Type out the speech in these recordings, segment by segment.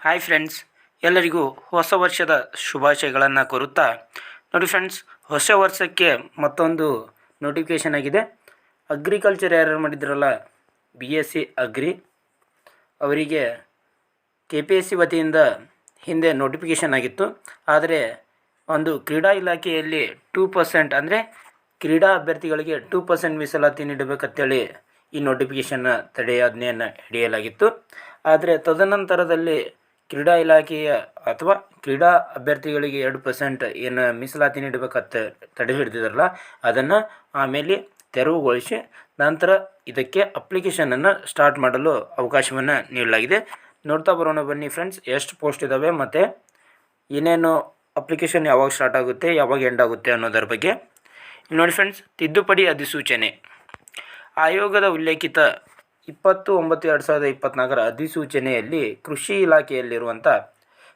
Hi friends, ಎಲ್ಲರಿಗೂ ಹೊಸ ವರ್ಷದ ಶುಭಾಶಯಗಳನ್ನು ಕೋರುತ್ತಾ ನೋಡಿ ಫ್ರೆಂಡ್ಸ್, ಹೊಸ ವರ್ಷಕ್ಕೆ ಮತ್ತೊಂದು ನೋಟಿಫಿಕೇಷನ್ ಆಗಿದೆ. ಅಗ್ರಿಕಲ್ಚರ್ ಯಾರು ಮಾಡಿದ್ರಲ್ಲ, BSc ಅಗ್ರಿ ಅವರಿಗೆ KPSC ವತಿಯಿಂದ ಹಿಂದೆ ನೋಟಿಫಿಕೇಷನ್ ಆಗಿತ್ತು. ಆದರೆ ಒಂದು ಕ್ರೀಡಾ ಇಲಾಖೆಯಲ್ಲಿ 2% ಅಂದರೆ ಕ್ರೀಡಾ ಅಭ್ಯರ್ಥಿಗಳಿಗೆ 2% ಮೀಸಲಾತಿ ನೀಡಬೇಕಂತೇಳಿ ಈ ನೋಟಿಫಿಕೇಷನ್ನ ತಡೆಯಾಜ್ಞೆಯನ್ನು ಹಿಡಿಯಲಾಗಿತ್ತು. ಆದರೆ ತದನಂತರದಲ್ಲಿ ಕ್ರೀಡಾ ಇಲಾಖೆಯ ಅಥವಾ ಕ್ರೀಡಾ ಅಭ್ಯರ್ಥಿಗಳಿಗೆ 2% ಏನು ಮೀಸಲಾತಿ ನೀಡಬೇಕಂತ ತಡೆ ಹಿಡಿದಿದ್ದಾರಲ್ಲ, ಅದನ್ನು ಆಮೇಲೆ ತೆರವುಗೊಳಿಸಿ ನಂತರ ಇದಕ್ಕೆ ಅಪ್ಲಿಕೇಶನನ್ನು ಸ್ಟಾರ್ಟ್ ಮಾಡಲು ಅವಕಾಶವನ್ನು ನೀಡಲಾಗಿದೆ. ನೋಡ್ತಾ ಬರೋಣ ಬನ್ನಿ ಫ್ರೆಂಡ್ಸ್, ಎಷ್ಟು ಪೋಸ್ಟ್ ಇದ್ದಾವೆ ಮತ್ತು ಏನೇನು ಅಪ್ಲಿಕೇಶನ್ ಯಾವಾಗ ಸ್ಟಾರ್ಟ್ ಆಗುತ್ತೆ, ಯಾವಾಗ ಎಂಡ್ ಆಗುತ್ತೆ ಅನ್ನೋದರ ಬಗ್ಗೆ ಇಲ್ಲಿ ನೋಡಿ ಫ್ರೆಂಡ್ಸ್. ತಿದ್ದುಪಡಿ ಅಧಿಸೂಚನೆ ಆಯೋಗದ ಉಲ್ಲೇಖಿತ 20/9/2024 ಅಧಿಸೂಚನೆಯಲ್ಲಿ ಕೃಷಿ ಇಲಾಖೆಯಲ್ಲಿರುವಂಥ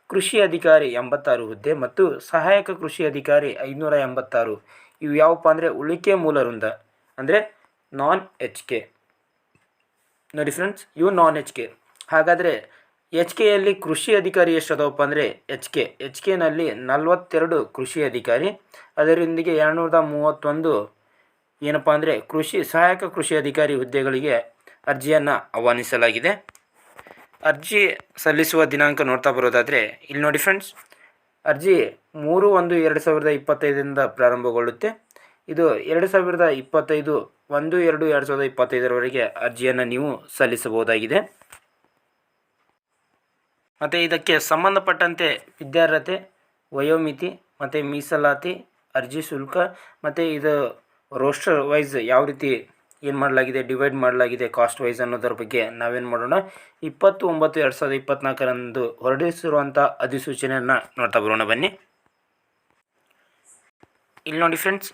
ಕೃಷಿ ಅಧಿಕಾರಿ 86 ಹುದ್ದೆ ಮತ್ತು ಸಹಾಯಕ ಕೃಷಿ ಅಧಿಕಾರಿ 586 ಇವು ಯಾವಪ್ಪ ಅಂದರೆ ಉಳಿಕೆ ಮೂಲ ವೃಂದ ಅಂದರೆ ನಾನ್ HK ನೋಡಿ ಫ್ರೆಂಡ್ಸ್, ಇವು ನಾನ್ HK. ಹಾಗಾದರೆ HKಯಲ್ಲಿ ಕೃಷಿ ಅಧಿಕಾರಿ ಎಷ್ಟು ಅದಾವಪ್ಪ ಅಂದರೆ HKನಲ್ಲಿ 42 ಕೃಷಿ ಅಧಿಕಾರಿ, ಅದರೊಂದಿಗೆ 231 ಏನಪ್ಪ ಅಂದರೆ ಸಹಾಯಕ ಕೃಷಿ ಅಧಿಕಾರಿ ಹುದ್ದೆಗಳಿಗೆ ಅರ್ಜಿಯನ್ನು ಆಹ್ವಾನಿಸಲಾಗಿದೆ. ಅರ್ಜಿ ಸಲ್ಲಿಸುವ ದಿನಾಂಕ ನೋಡ್ತಾ ಬರೋದಾದರೆ ಇಲ್ಲಿ ನೋಡಿ ಫ್ರೆಂಡ್ಸ್, ಅರ್ಜಿ 3/1/2025 ಪ್ರಾರಂಭಗೊಳ್ಳುತ್ತೆ. ಇದು 2025 1/2/2025 ಅರ್ಜಿಯನ್ನು ನೀವು ಸಲ್ಲಿಸಬಹುದಾಗಿದೆ. ಮತ್ತು ಇದಕ್ಕೆ ಸಂಬಂಧಪಟ್ಟಂತೆ ವಿದ್ಯಾರ್ಹತೆ, ವಯೋಮಿತಿ ಮತ್ತು ಮೀಸಲಾತಿ, ಅರ್ಜಿ ಶುಲ್ಕ ಮತ್ತು ಇದು ರೋಸ್ಟರ್ ವೈಸ್ ಯಾವ ರೀತಿ ಏನು ಮಾಡಲಾಗಿದೆ, ಡಿವೈಡ್ ಮಾಡಲಾಗಿದೆ ಕಾಸ್ಟ್ ವೈಸ್ ಅನ್ನೋದರ ಬಗ್ಗೆ ನಾವೇನು ಮಾಡೋಣ, 20/9/2024 ಹೊರಡಿಸಿರುವಂಥ ಅಧಿಸೂಚನೆಯನ್ನು ನೋಡ್ತಾ ಬರೋಣ ಬನ್ನಿ. ಇಲ್ಲಿ ನೋಡಿ ಫ್ರೆಂಡ್ಸ್,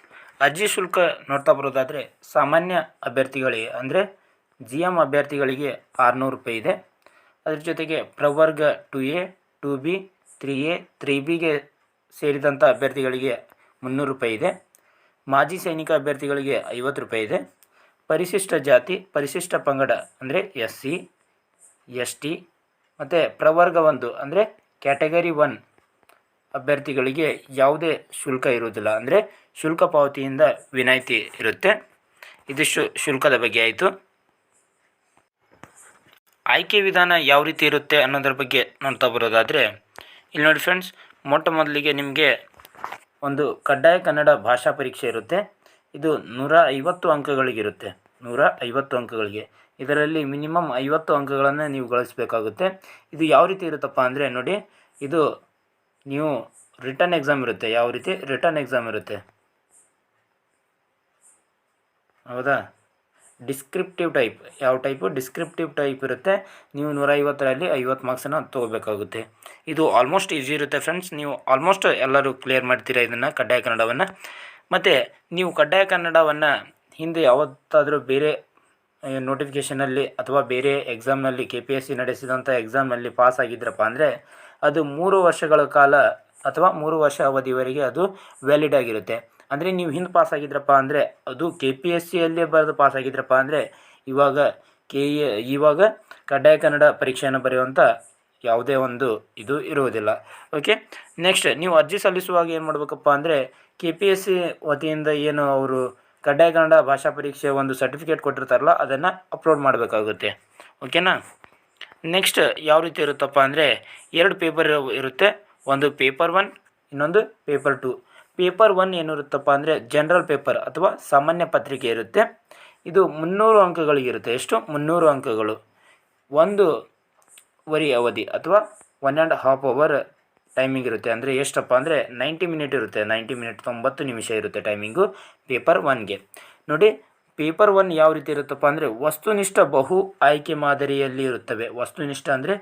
ಅರ್ಜಿ ಶುಲ್ಕ ನೋಡ್ತಾ ಬರೋದಾದರೆ ಸಾಮಾನ್ಯ ಅಭ್ಯರ್ಥಿಗಳಿಗೆ ಅಂದರೆ GM ಅಭ್ಯರ್ಥಿಗಳಿಗೆ 600 ರೂಪಾಯಿ ಇದೆ. ಅದರ ಜೊತೆಗೆ ಪ್ರವರ್ಗ 2A 2B 3A 3Bಗೆ ಸೇರಿದಂಥ ಅಭ್ಯರ್ಥಿಗಳಿಗೆ 300 ರೂಪಾಯಿ ಇದೆ. ಮಾಜಿ ಸೈನಿಕ ಅಭ್ಯರ್ಥಿಗಳಿಗೆ 50 ರೂಪಾಯಿ ಇದೆ. ಪರಿಶಿಷ್ಟ ಜಾತಿ, ಪರಿಶಿಷ್ಟ ಪಂಗಡ ಅಂದರೆ SC ST ಮತ್ತು ಪ್ರವರ್ಗ 1 ಅಂದರೆ ಕ್ಯಾಟಗರಿ 1 ಅಭ್ಯರ್ಥಿಗಳಿಗೆ ಯಾವುದೇ ಶುಲ್ಕ ಇರುವುದಿಲ್ಲ, ಅಂದರೆ ಶುಲ್ಕ ಪಾವತಿಯಿಂದ ವಿನಾಯಿತಿ ಇರುತ್ತೆ. ಇದಿಷ್ಟು ಶುಲ್ಕದ ಬಗ್ಗೆ ಆಯಿತು. ಆಯ್ಕೆ ವಿಧಾನ ಯಾವ ರೀತಿ ಇರುತ್ತೆ ಅನ್ನೋದ್ರ ಬಗ್ಗೆ ನೋಡ್ತಾ ಬರೋದಾದರೆ ಇಲ್ಲಿ ನೋಡಿ ಫ್ರೆಂಡ್ಸ್, ಮೊಟ್ಟ ಮೊದಲಿಗೆ ನಿಮಗೆ ಒಂದು ಕಡ್ಡಾಯ ಕನ್ನಡ ಭಾಷಾ ಪರೀಕ್ಷೆ ಇರುತ್ತೆ. ಇದು 150 ಅಂಕಗಳಿಗಿರುತ್ತೆ. 150 ಅಂಕಗಳಿಗೆ ಇದರಲ್ಲಿ ಮಿನಿಮಮ್ 50 ಅಂಕಗಳನ್ನು ನೀವು ಗಳಿಸಬೇಕಾಗುತ್ತೆ. ಇದು ಯಾವ ರೀತಿ ಇರುತ್ತಪ್ಪ ಅಂದರೆ ನೋಡಿ, ಇದು ನೀವು ರಿಟರ್ನ್ ಎಕ್ಸಾಮ್ ಇರುತ್ತೆ. ಯಾವ ರೀತಿ ರಿಟರ್ನ್ ಎಕ್ಸಾಮ್ ಇರುತ್ತೆ ಹೌದಾ, ಡಿಸ್ಕ್ರಿಪ್ಟಿವ್ ಟೈಪ್. ಯಾವ ಟೈಪು ಡಿಸ್ಕ್ರಿಪ್ಟಿವ್ ಟೈಪ್ ಇರುತ್ತೆ. ನೀವು 150ರಲ್ಲಿ 50 ಮಾರ್ಕ್ಸನ್ನು ತೊಗೋಬೇಕಾಗುತ್ತೆ. ಇದು ಆಲ್ಮೋಸ್ಟ್ ಈಸಿ ಇರುತ್ತೆ ಫ್ರೆಂಡ್ಸ್. ನೀವು ಆಲ್ಮೋಸ್ಟ್ ಎಲ್ಲರೂ ಕ್ಲಿಯರ್ ಮಾಡ್ತೀರಾ ಇದನ್ನು, ಕಡ್ಡಾಯ ಕನ್ನಡವನ್ನು. ಮತ್ತು ನೀವು ಕಡ್ಡಾಯ ಕನ್ನಡವನ್ನು ಹಿಂದೆ ಯಾವತ್ತಾದರೂ ಬೇರೆ ನೋಟಿಫಿಕೇಷನಲ್ಲಿ ಅಥವಾ ಬೇರೆ ಎಕ್ಸಾಮ್ನಲ್ಲಿ KPSC ನಡೆಸಿದಂಥ ಎಕ್ಸಾಮ್ನಲ್ಲಿ ಪಾಸ್ ಆಗಿದ್ರಪ್ಪ ಅಂದರೆ ಅದು 3 ವರ್ಷಗಳ ಕಾಲ ಅಥವಾ 3 ವರ್ಷ ಅವಧಿವರೆಗೆ ಅದು ವ್ಯಾಲಿಡ್ ಆಗಿರುತ್ತೆ. ಅಂದರೆ ನೀವು ಹಿಂದೆ ಪಾಸ್ ಆಗಿದ್ರಪ್ಪ ಅಂದರೆ ಅದು KPSCಯಲ್ಲೇ ಬರೆದು ಪಾಸ್ ಆಗಿದ್ರಪ್ಪ ಅಂದರೆ ಇವಾಗ ಕಡ್ಡಾಯ ಕನ್ನಡ ಪರೀಕ್ಷೆಯನ್ನು ಬರೆಯುವಂಥ ಯಾವುದೇ ಒಂದು ಇದು ಇರುವುದಿಲ್ಲ. ಓಕೆ, ನೆಕ್ಸ್ಟ್ ನೀವು ಅರ್ಜಿ ಸಲ್ಲಿಸುವಾಗ ಏನು ಮಾಡಬೇಕಪ್ಪ ಅಂದರೆ KPSC ವತಿಯಿಂದ ಏನು ಅವರು ಕಡ್ಡಾಯ ಕನ್ನಡ ಭಾಷಾ ಪರೀಕ್ಷೆ ಒಂದು ಸರ್ಟಿಫಿಕೇಟ್ ಕೊಟ್ಟಿರ್ತಾರಲ್ಲ, ಅದನ್ನು ಅಪ್ಲೋಡ್ ಮಾಡಬೇಕಾಗುತ್ತೆ. ಓಕೆನಾ. ನೆಕ್ಸ್ಟ್ ಯಾವ ರೀತಿ ಇರುತ್ತಪ್ಪ ಅಂದರೆ 2 ಪೇಪರ್ ಇರುತ್ತೆ. ಒಂದು ಪೇಪರ್ 1, ಇನ್ನೊಂದು ಪೇಪರ್ 2. ಪೇಪರ್ 1 ಏನಿರುತ್ತಪ್ಪ ಅಂದರೆ ಜನರಲ್ ಪೇಪರ್ ಅಥವಾ ಸಾಮಾನ್ಯ ಪತ್ರಿಕೆ ಇರುತ್ತೆ. ಇದು 300 ಅಂಕಗಳಿಗಿರುತ್ತೆ. ಎಷ್ಟು? 300 ಅಂಕಗಳು. 1 ಅವಧಿ ಅಥವಾ 1.5 ಅವರ್ ಟೈಮಿಂಗ್ ಇರುತ್ತೆ. ಅಂದರೆ ಎಷ್ಟಪ್ಪ ಅಂದರೆ 90 ಮಿನಿಟ್ ಇರುತ್ತೆ. 90 ಮಿನಿಟ್ 90 ನಿಮಿಷ ಇರುತ್ತೆ ಟೈಮಿಂಗು ಪೇಪರ್ 1ಗೆ. ನೋಡಿ, ಪೇಪರ್ 1 ಯಾವ ರೀತಿ ಇರುತ್ತಪ್ಪ ಅಂದರೆ ವಸ್ತುನಿಷ್ಠ ಬಹು ಆಯ್ಕೆ ಮಾದರಿಯಲ್ಲಿ ಇರುತ್ತವೆ. ವಸ್ತುನಿಷ್ಠ ಅಂದರೆ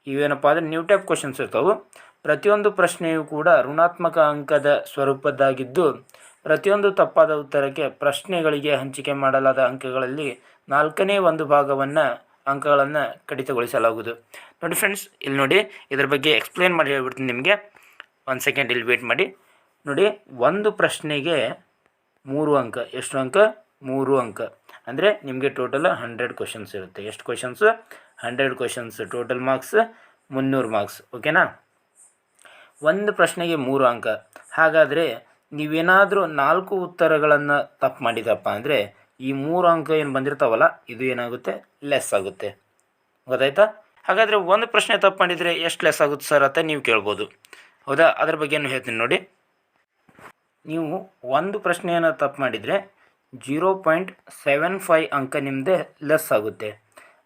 ಇವೇನಪ್ಪ ಅಂದರೆ ನ್ಯೂ ಟೈಪ್ ಕ್ವಶನ್ಸ್ ಇರ್ತವೆ. ಪ್ರತಿಯೊಂದು ಪ್ರಶ್ನೆಯೂ ಕೂಡ ಋಣಾತ್ಮಕ ಅಂಕದ ಸ್ವರೂಪದ್ದಾಗಿದ್ದು ಪ್ರತಿಯೊಂದು ತಪ್ಪಾದ ಉತ್ತರಕ್ಕೆ ಪ್ರಶ್ನೆಗಳಿಗೆ ಹಂಚಿಕೆ ಮಾಡಲಾದ ಅಂಕಗಳಲ್ಲಿ 1/4 ಭಾಗವನ್ನು ಅಂಕಗಳನ್ನು ಕಡಿತಗೊಳಿಸಲಾಗುವುದು. ನೋಡಿ ಫ್ರೆಂಡ್ಸ್, ಇಲ್ಲಿ ನೋಡಿ, ಇದರ ಬಗ್ಗೆ ಎಕ್ಸ್ಪ್ಲೇನ್ ಮಾಡಿ ಹೇಳ್ಬಿಡ್ತೀನಿ ನಿಮಗೆ. 1 ಸೆಕೆಂಡ್ ಇಲ್ಲಿ ವೇಟ್ ಮಾಡಿ. ನೋಡಿ, ಒಂದು ಪ್ರಶ್ನೆಗೆ 3 ಅಂಕ. ಎಷ್ಟು ಅಂಕ? 3 ಅಂಕ. ಅಂದರೆ ನಿಮಗೆ ಟೋಟಲ್ 100 ಕ್ವಶನ್ಸ್ ಇರುತ್ತೆ. ಎಷ್ಟು questions? 100 questions. Total marks 300 marks. ಓಕೆನಾ. ಒಂದು ಪ್ರಶ್ನೆಗೆ 3 ಅಂಕ. ಹಾಗಾದರೆ ನೀವೇನಾದರೂ 4 ಉತ್ತರಗಳನ್ನು ತಪ್ಪು ಮಾಡಿದಪ್ಪ ಅಂದರೆ ಈ 3 ಅಂಕ ಏನು ಬಂದಿರ್ತಾವಲ್ಲ ಇದು ಏನಾಗುತ್ತೆ, ಲೆಸ್ ಆಗುತ್ತೆ. ಗೊತ್ತಾಯ್ತಾ? ಹಾಗಾದರೆ ಒಂದು ಪ್ರಶ್ನೆ ತಪ್ಪು ಮಾಡಿದರೆ ಎಷ್ಟು ಲೆಸ್ ಆಗುತ್ತೆ ಸರ್ ಅಂತ ನೀವು ಕೇಳ್ಬೋದು. ಹೌದಾ? ಅದ್ರ ಬಗ್ಗೆನೂ ಹೇಳ್ತೀನಿ ನೋಡಿ. ನೀವು ಒಂದು ಪ್ರಶ್ನೆಯನ್ನು ತಪ್ಪು ಮಾಡಿದರೆ 0.75 ಅಂಕ ನಿಮ್ಮದೇ ಲೆಸ್ ಆಗುತ್ತೆ.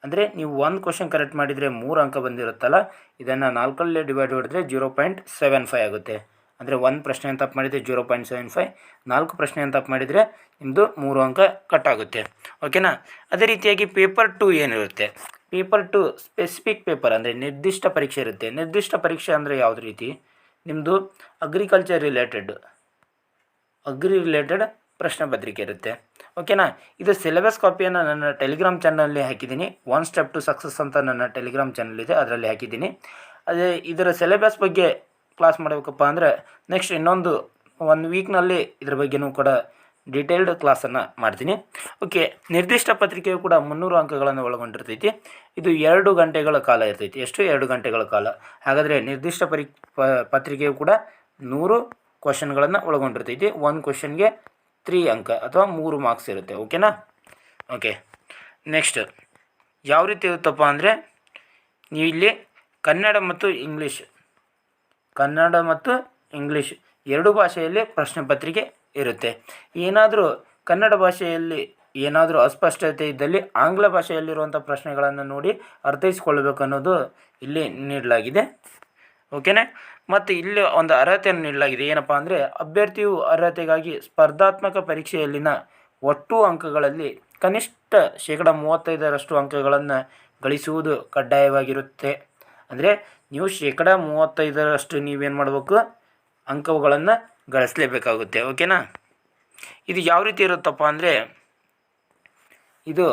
ಅಂದರೆ ನೀವು ಒಂದು ಕ್ವಶನ್ ಕರೆಕ್ಟ್ ಮಾಡಿದರೆ 3 ಅಂಕ ಬಂದಿರುತ್ತಲ್ಲ, ಇದನ್ನು 4ರಲ್ಲಿ ಡಿವೈಡ್ ಮಾಡಿದ್ರೆ 0.75 ಆಗುತ್ತೆ. ಅಂದರೆ ಒಂದು ಪ್ರಶ್ನೆಯನ್ನು ತಪ್ಪು ಮಾಡಿದರೆ 0.75, 4 ಪ್ರಶ್ನೆಯನ್ನು ತಪ್ಪು ಮಾಡಿದರೆ ನಿಮ್ಮದು 3 ಅಂಕ ಕಟ್ ಆಗುತ್ತೆ. ಓಕೆನಾ. ಅದೇ ರೀತಿಯಾಗಿ ಪೇಪರ್ 2 ಏನಿರುತ್ತೆ, ಪೇಪರ್ 2 ಸ್ಪೆಸಿಫಿಕ್ ಪೇಪರ್ ಅಂದರೆ ನಿರ್ದಿಷ್ಟ ಪರೀಕ್ಷೆ ಇರುತ್ತೆ. ನಿರ್ದಿಷ್ಟ ಪರೀಕ್ಷೆ ಅಂದರೆ ಯಾವ್ದು ರೀತಿ, ನಿಮ್ಮದು ಅಗ್ರಿಕಲ್ಚರ್ ರಿಲೇಟೆಡ್ ಪ್ರಶ್ನೆ ಪತ್ರಿಕೆ ಇರುತ್ತೆ. ಓಕೆನಾ. ಇದು ಸಿಲೆಬಸ್ ಕಾಪಿಯನ್ನು ನನ್ನ ಟೆಲಿಗ್ರಾಮ್ ಚಾನಲಲ್ಲಿ ಹಾಕಿದ್ದೀನಿ. 1 ಸ್ಟೆಪ್ ಟು ಸಕ್ಸಸ್ ಅಂತ ನನ್ನ ಟೆಲಿಗ್ರಾಮ್ ಚಾನಲ್ ಇದೆ, ಅದರಲ್ಲಿ ಹಾಕಿದ್ದೀನಿ. ಅದೇ ಇದರ ಸಿಲೆಬಸ್ ಬಗ್ಗೆ ಕ್ಲಾಸ್ ಮಾಡಬೇಕಪ್ಪ ಅಂದರೆ ನೆಕ್ಸ್ಟ್ ಇನ್ನೊಂದು 1 ವೀಕ್ನಲ್ಲಿ ಇದ್ರ ಬಗ್ಗೆನೂ ಕೂಡ ಡೀಟೇಲ್ಡ್ ಕ್ಲಾಸನ್ನು ಮಾಡ್ತೀನಿ. ಓಕೆ. ನಿರ್ದಿಷ್ಟ ಪತ್ರಿಕೆಯು ಕೂಡ 300 ಅಂಕಗಳನ್ನು ಒಳಗೊಂಡಿರ್ತೈತಿ. ಇದು 2 ಗಂಟೆಗಳ ಕಾಲ ಇರ್ತೈತಿ. ಎಷ್ಟು? 2 ಗಂಟೆಗಳ ಕಾಲ. ಹಾಗಾದರೆ ನಿರ್ದಿಷ್ಟ ಪತ್ರಿಕೆಯು ಕೂಡ 100 ಕ್ವಶನ್ಗಳನ್ನು ಒಳಗೊಂಡಿರ್ತೈತಿ. ಒಂದು ಕ್ವಶನ್ಗೆ 3 ಅಂಕ ಅಥವಾ 3 ಮಾರ್ಕ್ಸ್ ಇರುತ್ತೆ. ಓಕೆನಾ. ಓಕೆ. ನೆಕ್ಸ್ಟ್ ಯಾವ ರೀತಿ ಇರುತ್ತಪ್ಪ ಅಂದರೆ ನೀವು ಇಲ್ಲಿ ಕನ್ನಡ ಮತ್ತು ಇಂಗ್ಲೀಷ್ 2 ಭಾಷೆಯಲ್ಲಿ ಪ್ರಶ್ನೆ ಪತ್ರಿಕೆ ಇರುತ್ತೆ. ಏನಾದರೂ ಕನ್ನಡ ಭಾಷೆಯಲ್ಲಿ ಏನಾದರೂ ಅಸ್ಪಷ್ಟತೆ ಇದ್ದಲ್ಲಿ ಆಂಗ್ಲ ಭಾಷೆಯಲ್ಲಿರುವಂಥ ಪ್ರಶ್ನೆಗಳನ್ನು ನೋಡಿ ಅರ್ಥೈಸಿಕೊಳ್ಳಬೇಕು ಅನ್ನೋದು ಇಲ್ಲಿ ನೀಡಲಾಗಿದೆ. ಓಕೆನಾ. ಮತ್ತು ಇಲ್ಲಿ ಒಂದು ಅರ್ಹತೆಯನ್ನು ನೀಡಲಾಗಿದೆ. ಏನಪ್ಪ ಅಂದರೆ ಅಭ್ಯರ್ಥಿಯು ಅರ್ಹತೆಗಾಗಿ ಸ್ಪರ್ಧಾತ್ಮಕ ಪರೀಕ್ಷೆಯಲ್ಲಿನ ಒಟ್ಟು ಅಂಕಗಳಲ್ಲಿ ಕನಿಷ್ಠ 35% ಅಂಕಗಳನ್ನು ಗಳಿಸುವುದು ಕಡ್ಡಾಯವಾಗಿರುತ್ತೆ. ಅಂದರೆ ನೀವು 35% ನೀವೇನು ಮಾಡಬೇಕು, ಅಂಕಗಳನ್ನು ಗಳಿಸಲೇಬೇಕಾಗುತ್ತೆ. ಓಕೆನಾ. ಇದು ಯಾವ ರೀತಿ ಇರುತ್ತಪ್ಪ ಅಂದರೆ ಇದು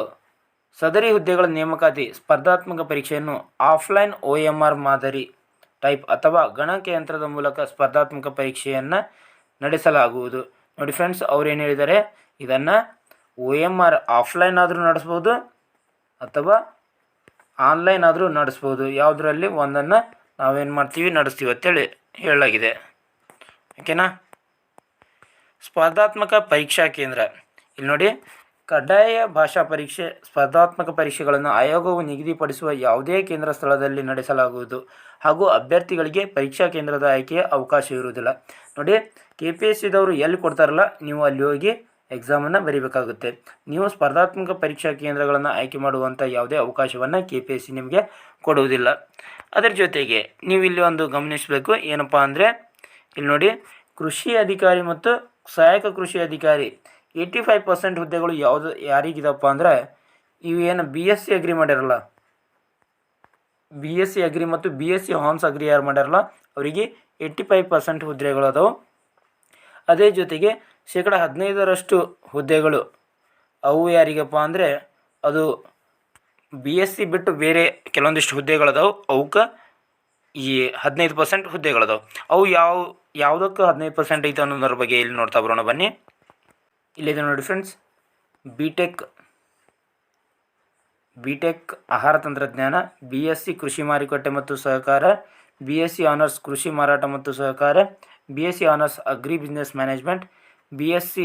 ಸದರಿ ಹುದ್ದೆಗಳ ನೇಮಕಾತಿ ಸ್ಪರ್ಧಾತ್ಮಕ ಪರೀಕ್ಷೆಯನ್ನು ಆಫ್ಲೈನ್ OMR ಮಾದರಿ ಟೈಪ್ ಅಥವಾ ಗಣಕಯಂತ್ರದ ಮೂಲಕ ಸ್ಪರ್ಧಾತ್ಮಕ ಪರೀಕ್ಷೆಯನ್ನು ನಡೆಸಲಾಗುವುದು. ನೋಡಿ ಫ್ರೆಂಡ್ಸ್, ಅವ್ರೇನು ಹೇಳಿದ್ದಾರೆ, ಇದನ್ನು OMR ಆಫ್ಲೈನ್ ಆದರೂ ನಡೆಸ್ಬೋದು ಅಥವಾ ಆನ್ಲೈನ್ ಆದರೂ ನಡೆಸ್ಬೋದು. ಯಾವುದರಲ್ಲಿ ಒಂದನ್ನು ನಾವೇನು ಮಾಡ್ತೀವಿ, ನಡೆಸ್ತೀವಿ ಅಂತೇಳಿ ಹೇಳಲಾಗಿದೆ. ಓಕೆನಾ. ಸ್ಪರ್ಧಾತ್ಮಕ ಪರೀಕ್ಷಾ ಕೇಂದ್ರ ಇಲ್ಲಿ ನೋಡಿ, ಕಡ್ಡಾಯ ಭಾಷಾ ಪರೀಕ್ಷೆ ಸ್ಪರ್ಧಾತ್ಮಕ ಪರೀಕ್ಷೆಗಳನ್ನು ಆಯೋಗವು ನಿಗದಿಪಡಿಸುವ ಯಾವುದೇ ಕೇಂದ್ರ ಸ್ಥಳದಲ್ಲಿ ನಡೆಸಲಾಗುವುದು ಹಾಗೂ ಅಭ್ಯರ್ಥಿಗಳಿಗೆ ಪರೀಕ್ಷಾ ಕೇಂದ್ರದ ಆಯ್ಕೆಯ ಅವಕಾಶ ಇರುವುದಿಲ್ಲ. ನೋಡಿ, KPSCದವರು ಎಲ್ಲಿ ಕೊಡ್ತಾರಲ್ಲ ನೀವು ಅಲ್ಲಿ ಹೋಗಿ ಎಕ್ಸಾಮನ್ನು ಬರೀಬೇಕಾಗುತ್ತೆ. ನೀವು ಸ್ಪರ್ಧಾತ್ಮಕ ಪರೀಕ್ಷಾ ಕೇಂದ್ರಗಳನ್ನು ಆಯ್ಕೆ ಮಾಡುವಂಥ ಯಾವುದೇ ಅವಕಾಶವನ್ನು KPSC ನಿಮಗೆ ಕೊಡುವುದಿಲ್ಲ. ಅದರ ಜೊತೆಗೆ ನೀವು ಇಲ್ಲಿ ಒಂದು ಗಮನಿಸಬೇಕು, ಏನಪ್ಪ ಅಂದರೆ ಇಲ್ಲಿ ನೋಡಿ, ಕೃಷಿ ಅಧಿಕಾರಿ ಮತ್ತು ಸಹಾಯಕ ಕೃಷಿ ಅಧಿಕಾರಿ 85% ಹುದ್ದೆಗಳು ಯಾರಿಗಿದಪ್ಪ ಅಂದರೆ ಇವೇನು BSc ಅಗ್ರಿ ಮಾಡ್ಯಾರಲ್ಲ, BSc ಅಗ್ರಿ ಮತ್ತು BSc ಹಾನ್ಸ್ ಅಗ್ರಿ ಯಾರು ಮಾಡ್ಯಾರಲ್ಲ ಅವರಿಗೆ 85% ಹುದ್ದೆಗಳು ಅದಾವೆ. ಅದೇ ಜೊತೆಗೆ 15% ಹುದ್ದೆಗಳು ಅವು ಯಾರಿಗಪ್ಪ ಅಂದರೆ ಅದು BSc ಬಿಟ್ಟು ಬೇರೆ ಕೆಲವೊಂದಿಷ್ಟು ಹುದ್ದೆಗಳದಾವೆ, ಅವಕ್ಕೆ ಈ 15% ಹುದ್ದೆಗಳದಾವೆ. ಅವು ಯಾವುದಕ್ಕೆ 15% ಐತೆ ಅನ್ನೋದ್ರ ಬಗ್ಗೆ ಇಲ್ಲಿ ನೋಡ್ತಾ ಬರೋಣ ಬನ್ನಿ. ಇಲ್ಲಿದೆ ನೋಡಿ ಫ್ರೆಂಡ್ಸ್, ಬಿಟೆಕ್ ಆಹಾರ ತಂತ್ರಜ್ಞಾನ, BSc ಕೃಷಿ ಮಾರುಕಟ್ಟೆ ಮತ್ತು ಸಹಕಾರ, BSc ಆನರ್ಸ್ ಕೃಷಿ ಮಾರಾಟ ಮತ್ತು ಸಹಕಾರ, BSc honours agri business management, BSc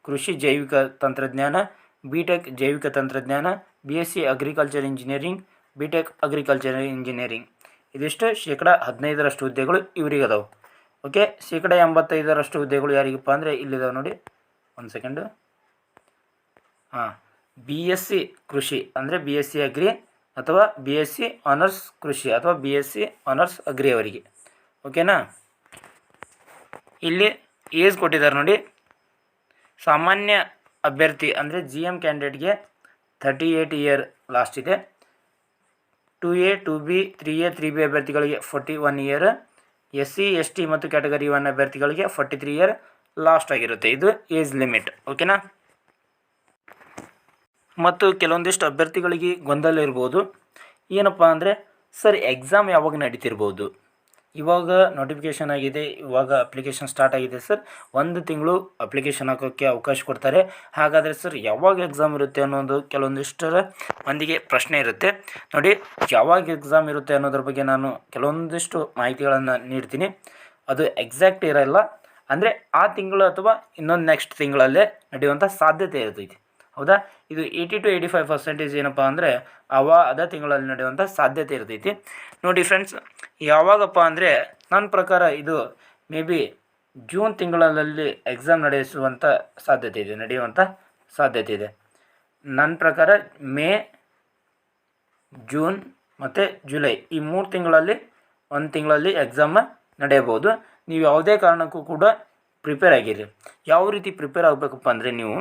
ಕೃಷಿ ಜೈವಿಕ ತಂತ್ರಜ್ಞಾನ, ಬಿಟೆಕ್ ಜೈವಿಕ ತಂತ್ರಜ್ಞಾನ, BSc agriculture engineering, BTech agriculture engineering. ಇದಿಷ್ಟು 15% ಹುದ್ದೆಗಳು ಇವರಿಗೆ ಅದಾವೆ. ಓಕೆ. 85% ಹುದ್ದೆಗಳು ಯಾರಿಗಪ್ಪ ಅಂದರೆ ಇಲ್ಲಿದಾವೆ ನೋಡಿ, ಒಂದು ಸೆಕೆಂಡು. BSc ಕೃಷಿ ಅಂದರೆ BSc ಅಗ್ರಿ ಅಥವಾ BSc ಆನರ್ಸ್ ಕೃಷಿ ಅಥವಾ BSc ಆನರ್ಸ್ ಅಗ್ರಿ ಅವರಿಗೆ. ಓಕೆನಾ. ಇಲ್ಲಿ ಏಜ್ ಕೊಟ್ಟಿದ್ದಾರೆ ನೋಡಿ, ಸಾಮಾನ್ಯ ಅಭ್ಯರ್ಥಿ ಅಂದರೆ GM ಕ್ಯಾಂಡಿಡೇಟ್ಗೆ 38 ಇಯರ್ ಲಾಸ್ಟ್ ಇದೆ. 2A 2B 3A 3B ಅಭ್ಯರ್ಥಿಗಳಿಗೆ 41 ಇಯರ್, SC ST ಮತ್ತು ಕ್ಯಾಟಗರಿ 1 ಅಭ್ಯರ್ಥಿಗಳಿಗೆ 43 ಇಯರ್ ಲಾಸ್ಟ್ ಆಗಿರುತ್ತೆ. ಇದು ಏಜ್ ಲಿಮಿಟ್. ಓಕೆನಾ. ಮತ್ತು ಕೆಲವೊಂದಿಷ್ಟು ಅಭ್ಯರ್ಥಿಗಳಿಗೆ ಗೊಂದಲ ಇರ್ಬೋದು, ಏನಪ್ಪ ಅಂದರೆ ಸರ್ ಎಕ್ಸಾಮ್ ಯಾವಾಗ ನಡೀತಿರ್ಬೋದು, ಇವಾಗ ನೋಟಿಫಿಕೇಷನ್ ಆಗಿದೆ, ಇವಾಗ ಅಪ್ಲಿಕೇಶನ್ ಸ್ಟಾರ್ಟ್ ಆಗಿದೆ ಸರ್. 1 ತಿಂಗಳು ಅಪ್ಲಿಕೇಶನ್ ಹಾಕೋಕ್ಕೆ ಅವಕಾಶ ಕೊಡ್ತಾರೆ. ಹಾಗಾದರೆ ಸರ್ ಯಾವಾಗ ಎಕ್ಸಾಮ್ ಇರುತ್ತೆ ಅನ್ನೋದು ಕೆಲವೊಂದಿಷ್ಟರ ಮಂದಿಗೆ ಪ್ರಶ್ನೆ ಇರುತ್ತೆ. ನೋಡಿ, ಯಾವಾಗ ಎಕ್ಸಾಮ್ ಇರುತ್ತೆ ಅನ್ನೋದ್ರ ಬಗ್ಗೆ ನಾನು ಕೆಲವೊಂದಿಷ್ಟು ಮಾಹಿತಿಗಳನ್ನು ನೀಡ್ತೀನಿ. ಅದು ಎಕ್ಸಾಕ್ಟ್ ಇರೋಲ್ಲ, ಅಂದರೆ ಆ ತಿಂಗಳು ಅಥವಾ ಇನ್ನೊಂದು ನೆಕ್ಸ್ಟ್ ತಿಂಗಳಲ್ಲೇ ನಡೆಯುವಂಥ ಸಾಧ್ಯತೆ ಇರ್ತೈತಿ. ಹೌದಾ? ಇದು 80 to 85% ಏನಪ್ಪ ಅಂದರೆ ಅದೇ ತಿಂಗಳಲ್ಲಿ ನಡೆಯುವಂಥ ಸಾಧ್ಯತೆ ಇರ್ತೈತಿ. ನೋಡಿ ಫ್ರೆಂಡ್ಸ್, ಯಾವಾಗಪ್ಪ ಅಂದರೆ ನನ್ನ ಪ್ರಕಾರ ಇದು ಮೇ ಬಿ ಜೂನ್ ತಿಂಗಳಲ್ಲಿ ಎಕ್ಸಾಮ್ ನಡೆಯುವಂಥ ಸಾಧ್ಯತೆ ಇದೆ. ನನ್ನ ಪ್ರಕಾರ ಮೇ, ಜೂನ್ ಮತ್ತು ಜುಲೈ ಈ 3 ತಿಂಗಳಲ್ಲಿ 1 ತಿಂಗಳಲ್ಲಿ ಎಕ್ಸಾಮ್ ನಡೆಯಬಹುದು. ನೀವು ಯಾವುದೇ ಕಾರಣಕ್ಕೂ ಕೂಡ ಪ್ರಿಪೇರ್ ಆಗಿರಿ. ಯಾವ ರೀತಿ ಪ್ರಿಪೇರ್ ಆಗಬೇಕಪ್ಪ ಅಂದರೆ, ನೀವು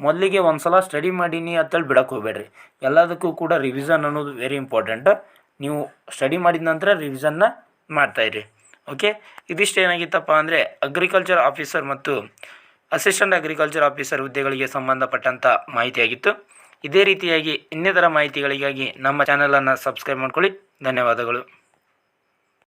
ಮೊದಲಿಗೆ ಒಂದು ಸಲ ಸ್ಟಡಿ ಮಾಡೀನಿ ಅಂತೇಳಿ ಬಿಡೋಕ್ಕೆ ಹೋಗಬೇಡ್ರಿ. ಎಲ್ಲದಕ್ಕೂ ಕೂಡ ರಿವಿಷನ್ ಅನ್ನೋದು ವೆರಿ ಇಂಪಾರ್ಟೆಂಟ್. ನೀವು ಸ್ಟಡಿ ಮಾಡಿದ ನಂತರ ರಿವಿಷನ್ನ ಮಾಡ್ತಾಯಿರಿ. ಓಕೆ, ಇದಿಷ್ಟೇನಾಗಿತ್ತಪ್ಪ ಅಂದರೆ ಅಗ್ರಿಕಲ್ಚರ್ ಆಫೀಸರ್ ಮತ್ತು ಅಸಿಸ್ಟೆಂಟ್ ಅಗ್ರಿಕಲ್ಚರ್ ಆಫೀಸರ್ ಹುದ್ದೆಗಳಿಗೆ ಸಂಬಂಧಪಟ್ಟಂಥ ಮಾಹಿತಿಯಾಗಿತ್ತು. ಇದೇ ರೀತಿಯಾಗಿ ಇನ್ನಿತರ ಮಾಹಿತಿಗಳಿಗಾಗಿ ನಮ್ಮ ಚಾನಲನ್ನು ಸಬ್ಸ್ಕ್ರೈಬ್ ಮಾಡ್ಕೊಳ್ಳಿ. ಧನ್ಯವಾದಗಳು.